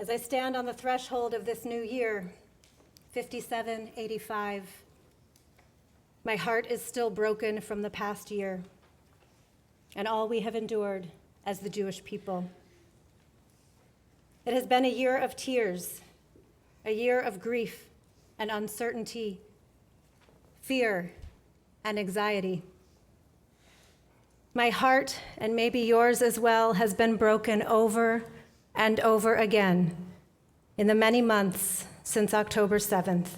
As I stand on the threshold of this new year, 5785, my heart is still broken from the past year and all we have endured as the Jewish people. It has been a year of tears, a year of grief and uncertainty, fear and anxiety. My heart, and maybe yours as well, has been broken over and over again in the many months since October 7th.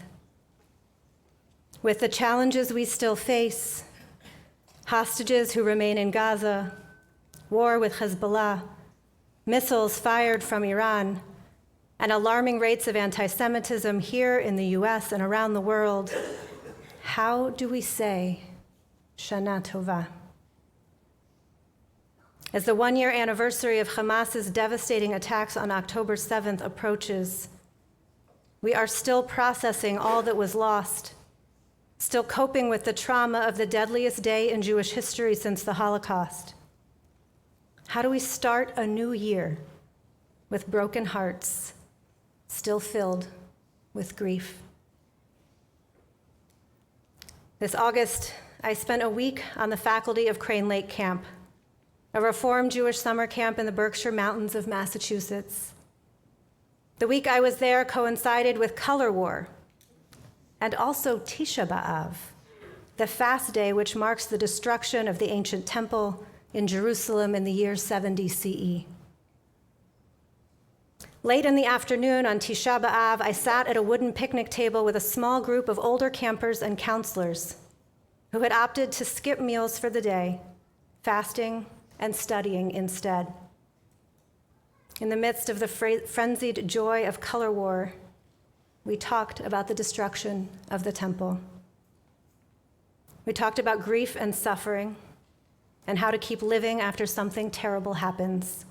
With the challenges we still face, hostages who remain in Gaza, war with Hezbollah, missiles fired from Iran, and alarming rates of anti-Semitism here in the US and around the world, how do we say Shana Tova? As the one-year anniversary of Hamas's devastating attacks on October 7th approaches, we are still processing all that was lost, still coping with the trauma of the deadliest day in Jewish history since the Holocaust. How do we start a new year with broken hearts, still filled with grief? This August, I spent a week on the faculty of Crane Lake Camp, a Reformed Jewish summer camp in the Berkshire Mountains of Massachusetts. The week I was there coincided with Color War and also Tisha B'Av, the fast day which marks the destruction of the ancient temple in Jerusalem in the year 70 CE. Late in the afternoon on Tisha B'Av, I sat at a wooden picnic table with a small group of older campers and counselors who had opted to skip meals for the day, fasting and studying instead. In the midst of the frenzied joy of color war, we talked about the destruction of the temple. We talked about grief and suffering and how to keep living after something terrible happens.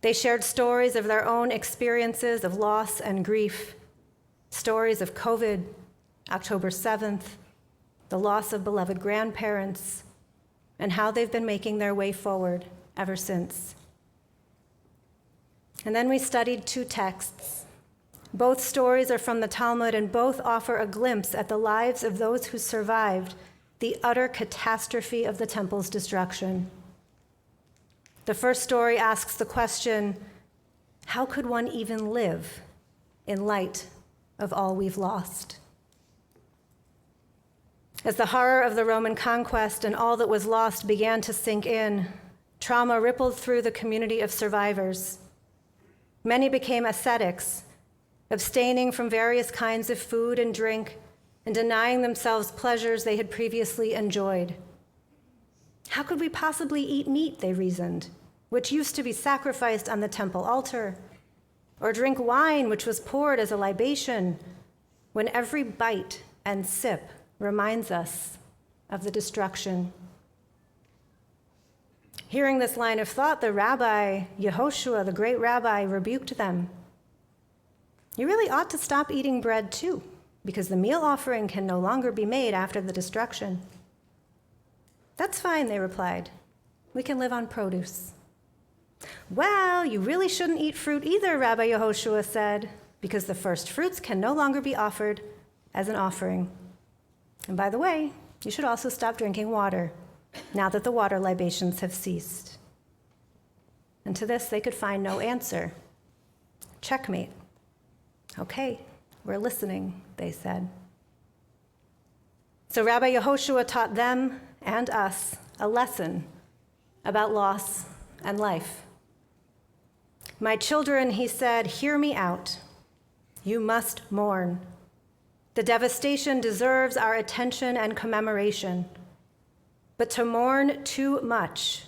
They shared stories of their own experiences of loss and grief, stories of COVID, October 7th, the loss of beloved grandparents, and how they've been making their way forward ever since. And then we studied two texts. Both stories are from the Talmud, and both offer a glimpse at the lives of those who survived the utter catastrophe of the temple's destruction. The first story asks the question, how could one even live in light of all we've lost? As the horror of the Roman conquest and all that was lost began to sink in, trauma rippled through the community of survivors. Many became ascetics, abstaining from various kinds of food and drink and denying themselves pleasures they had previously enjoyed. How could we possibly eat meat, they reasoned, which used to be sacrificed on the temple altar, or drink wine, which was poured as a libation, when every bite and sip reminds us of the destruction? Hearing this line of thought, the Rabbi, Yehoshua, the great rabbi, rebuked them. You really ought to stop eating bread too, because the meal offering can no longer be made after the destruction. That's fine, they replied. We can live on produce. Well, you really shouldn't eat fruit either, Rabbi Yehoshua said, because the first fruits can no longer be offered as an offering. And by the way, you should also stop drinking water, now that the water libations have ceased. And to this, they could find no answer. Checkmate. Okay, we're listening, they said. So Rabbi Yehoshua taught them and us a lesson about loss and life. My children, he said, hear me out. You must mourn. The devastation deserves our attention and commemoration. But to mourn too much,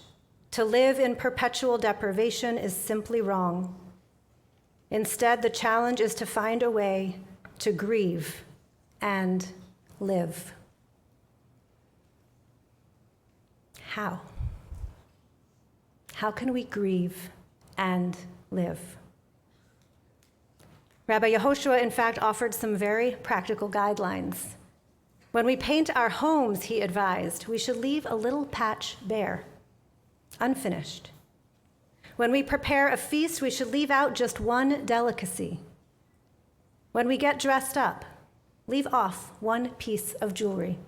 to live in perpetual deprivation, is simply wrong. Instead, the challenge is to find a way to grieve and live. How? How can we grieve and live? Rabbi Yehoshua, in fact, offered some very practical guidelines. When we paint our homes, he advised, we should leave a little patch bare, unfinished. When we prepare a feast, we should leave out just one delicacy. When we get dressed up, leave off one piece of jewelry.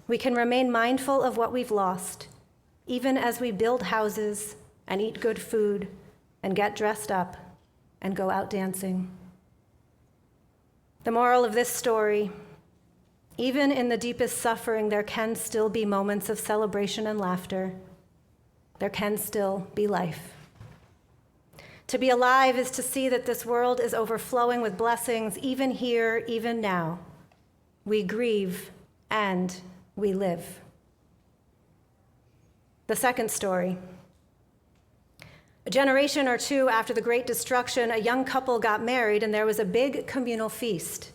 We can remain mindful of what we've lost, even as we build houses and eat good food and get dressed up and go out dancing. The moral of this story: even in the deepest suffering, there can still be moments of celebration and laughter. There can still be life. To be alive is to see that this world is overflowing with blessings, even here, even now. We grieve and we live. The second story. A generation or two after the Great Destruction, a young couple got married and there was a big communal feast.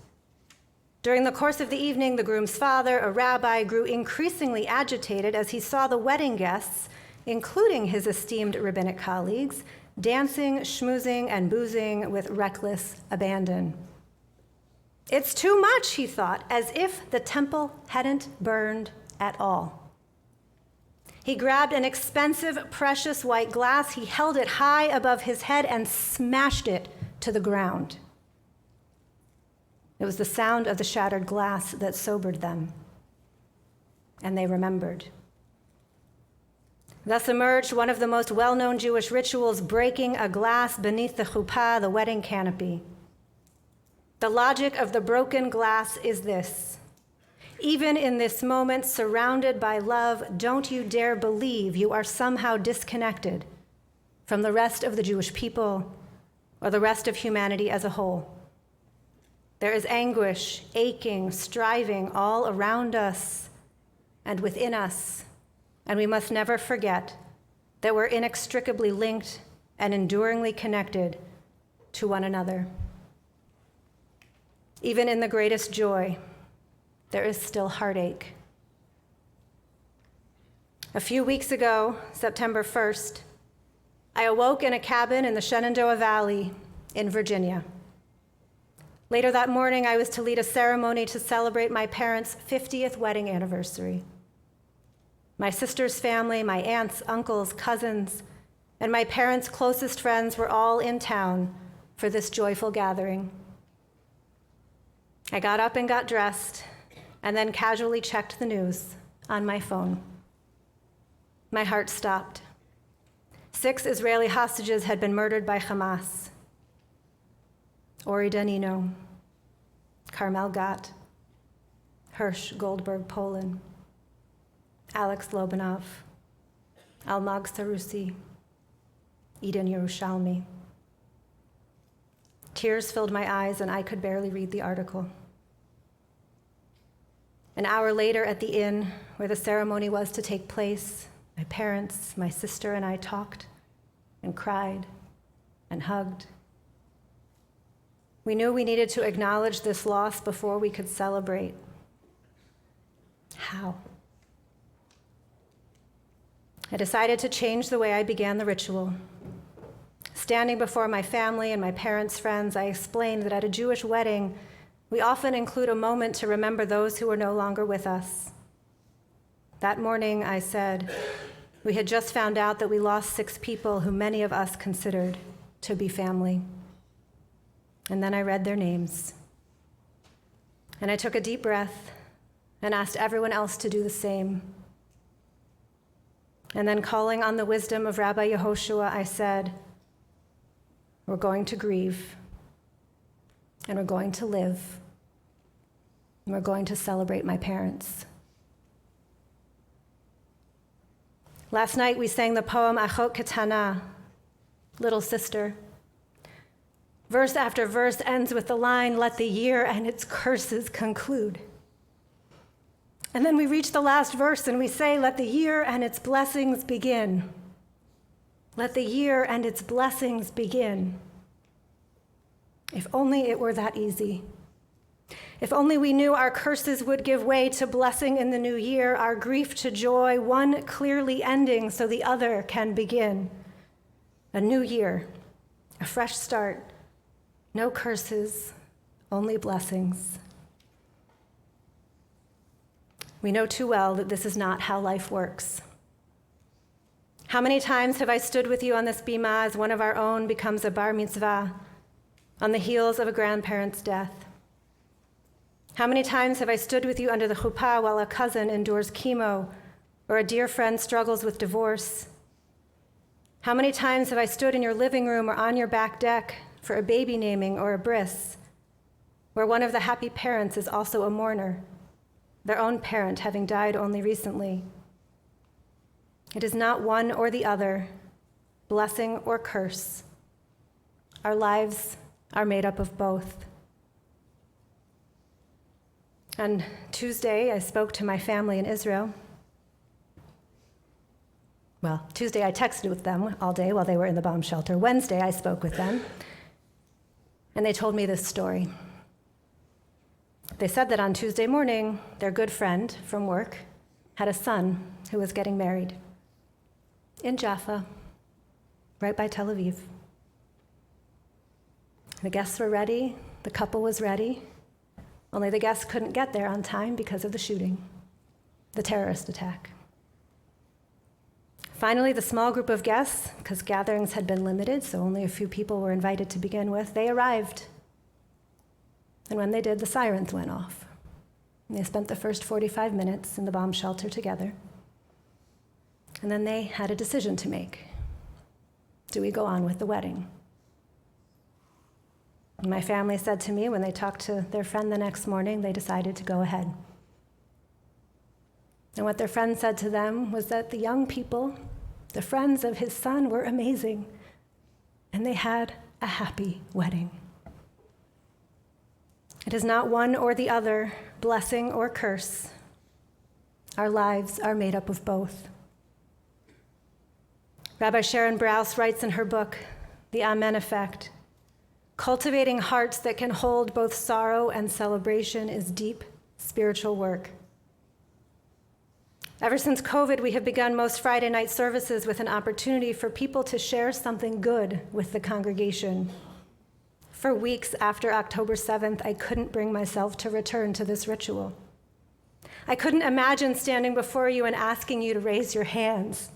During the course of the evening, the groom's father, a rabbi, grew increasingly agitated as he saw the wedding guests, including his esteemed rabbinic colleagues, dancing, schmoozing, and boozing with reckless abandon. It's too much, he thought, as if the temple hadn't burned at all. He grabbed an expensive, precious white glass, he held it high above his head and smashed it to the ground. It was the sound of the shattered glass that sobered them, and they remembered. Thus emerged one of the most well-known Jewish rituals, breaking a glass beneath the chuppah, the wedding canopy. The logic of the broken glass is this: even in this moment, surrounded by love, don't you dare believe you are somehow disconnected from the rest of the Jewish people or the rest of humanity as a whole. There is anguish, aching, striving all around us and within us. And we must never forget that we're inextricably linked and enduringly connected to one another. Even in the greatest joy, there is still heartache. A few weeks ago, September 1st, I awoke in a cabin in the Shenandoah Valley in Virginia. Later that morning, I was to lead a ceremony to celebrate my parents' 50th wedding anniversary. My sister's family, my aunts, uncles, cousins, and my parents' closest friends were all in town for this joyful gathering. I got up and got dressed, and then casually checked the news on my phone. My heart stopped. 6 Israeli hostages had been murdered by Hamas. Ori Danino, Carmel Gott, Hirsch Goldberg, Poland, Alex Lobanov, Almag Sarusi, Eden Yerushalmi. Tears filled my eyes and I could barely read the article. An hour later at the inn where the ceremony was to take place, my parents, my sister, and I talked and cried and hugged. We knew we needed to acknowledge this loss before we could celebrate. How? I decided to change the way I began the ritual. Standing before my family and my parents' friends, I explained that at a Jewish wedding, we often include a moment to remember those who are no longer with us. That morning, I said, we had just found out that we lost 6 people who many of us considered to be family. And then I read their names. And I took a deep breath and asked everyone else to do the same. And then, calling on the wisdom of Rabbi Yehoshua, I said, we're going to grieve, and we're going to live, and we're going to celebrate my parents. Last night, we sang the poem Achot Ketana, Little Sister. Verse after verse ends with the line, let the year and its curses conclude. And then we reach the last verse and we say, let the year and its blessings begin. Let the year and its blessings begin. If only it were that easy. If only we knew our curses would give way to blessing in the new year, our grief to joy, one clearly ending so the other can begin. A new year, a fresh start, no curses, only blessings. We know too well that this is not how life works. How many times have I stood with you on this bima as one of our own becomes a bar mitzvah on the heels of a grandparent's death? How many times have I stood with you under the chuppah while a cousin endures chemo or a dear friend struggles with divorce? How many times have I stood in your living room or on your back deck for a baby naming or a bris, where one of the happy parents is also a mourner, their own parent having died only recently? It is not one or the other, blessing or curse. Our lives are made up of both. On Tuesday, I spoke to my family in Israel. Well, Tuesday I texted with them all day while they were in the bomb shelter. Wednesday I spoke with them, and they told me this story. They said that on Tuesday morning, their good friend from work had a son who was getting married in Jaffa, right by Tel Aviv. The guests were ready, the couple was ready, only the guests couldn't get there on time because of the shooting, the terrorist attack. Finally, the small group of guests, because gatherings had been limited, so only a few people were invited to begin with, they arrived. And when they did, the sirens went off. And they spent the first 45 minutes in the bomb shelter together. And then they had a decision to make. Do we go on with the wedding? And my family said to me when they talked to their friend the next morning, they decided to go ahead. And what their friend said to them was that the young people, the friends of his son, were amazing, and they had a happy wedding. It is not one or the other, blessing or curse. Our lives are made up of both. Rabbi Sharon Brous writes in her book, The Amen Effect, cultivating hearts that can hold both sorrow and celebration is deep spiritual work. Ever since COVID, we have begun most Friday night services with an opportunity for people to share something good with the congregation. For weeks after October 7th, I couldn't bring myself to return to this ritual. I couldn't imagine standing before you and asking you to raise your hands.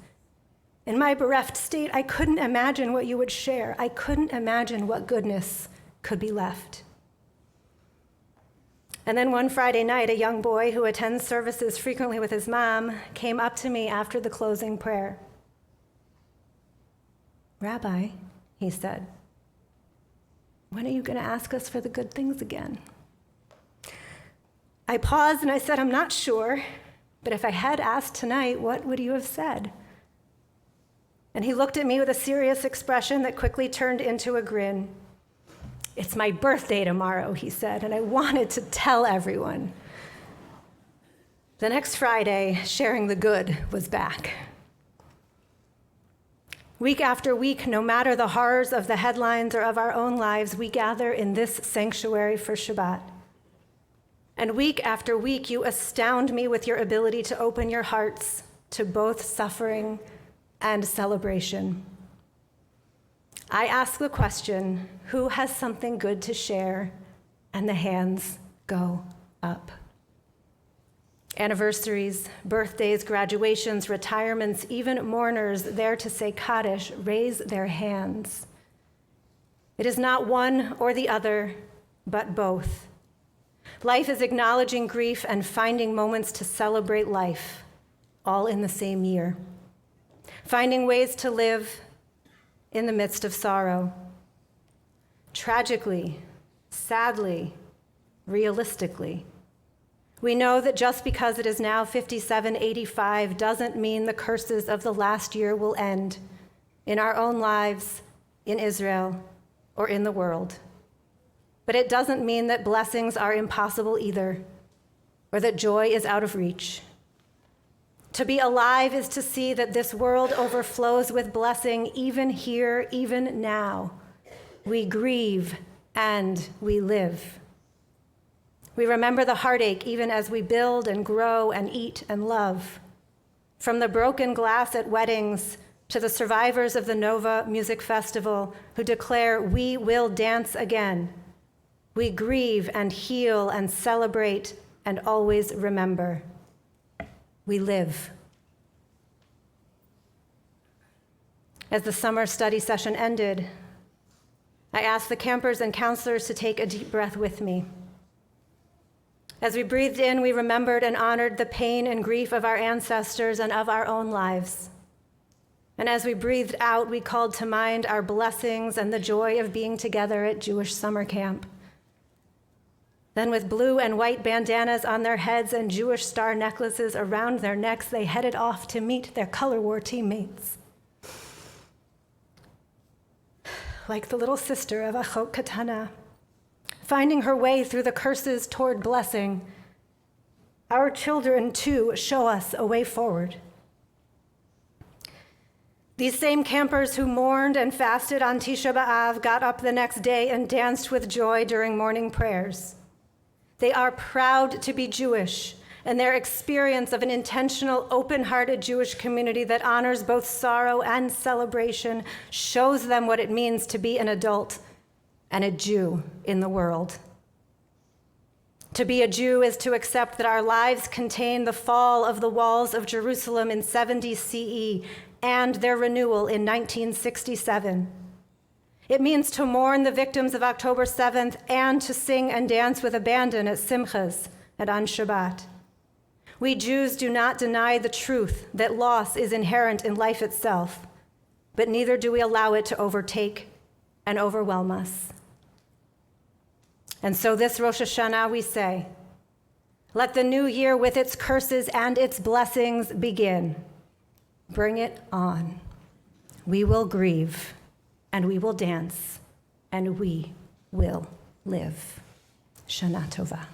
In my bereft state, I couldn't imagine what you would share. I couldn't imagine what goodness could be left. And then one Friday night, a young boy who attends services frequently with his mom came up to me after the closing prayer. Rabbi, he said, when are you going to ask us for the good things again? I paused and I said, I'm not sure, but if I had asked tonight, what would you have said? And he looked at me with a serious expression that quickly turned into a grin. It's my birthday tomorrow, he said, and I wanted to tell everyone. The next Friday, sharing the good was back. Week after week, no matter the horrors of the headlines or of our own lives, we gather in this sanctuary for Shabbat. And week after week, you astound me with your ability to open your hearts to both suffering and celebration. I ask the question, who has something good to share? And the hands go up. Anniversaries, birthdays, graduations, retirements, even mourners there to say Kaddish raise their hands. It is not one or the other, but both. Life is acknowledging grief and finding moments to celebrate life, all in the same year. Finding ways to live in the midst of sorrow. Tragically, sadly, realistically, we know that just because it is now 5785 doesn't mean the curses of the last year will end in our own lives, in Israel, or in the world. But it doesn't mean that blessings are impossible either, or that joy is out of reach. To be alive is to see that this world overflows with blessing even here, even now. We grieve and we live. We remember the heartache even as we build and grow and eat and love. From the broken glass at weddings to the survivors of the Nova Music Festival who declare, we will dance again. We grieve and heal and celebrate and always remember. We live. As the summer study session ended, I asked the campers and counselors to take a deep breath with me. As we breathed in, we remembered and honored the pain and grief of our ancestors and of our own lives. And as we breathed out, we called to mind our blessings and the joy of being together at Jewish summer camp. Then, with blue and white bandanas on their heads and Jewish star necklaces around their necks, they headed off to meet their color war teammates. Like the little sister of Achot Katana, finding her way through the curses toward blessing, our children, too, show us a way forward. These same campers who mourned and fasted on Tisha B'Av got up the next day and danced with joy during morning prayers. They are proud to be Jewish, and their experience of an intentional, open-hearted Jewish community that honors both sorrow and celebration shows them what it means to be an adult and a Jew in the world. To be a Jew is to accept that our lives contain the fall of the walls of Jerusalem in 70 CE and their renewal in 1967. It means to mourn the victims of October 7th and to sing and dance with abandon at Simchas and on Shabbat. We Jews do not deny the truth that loss is inherent in life itself, but neither do we allow it to overtake and overwhelm us. And so this Rosh Hashanah we say, let the new year with its curses and its blessings begin. Bring it on. We will grieve, and we will dance, and we will live. Shana Tova.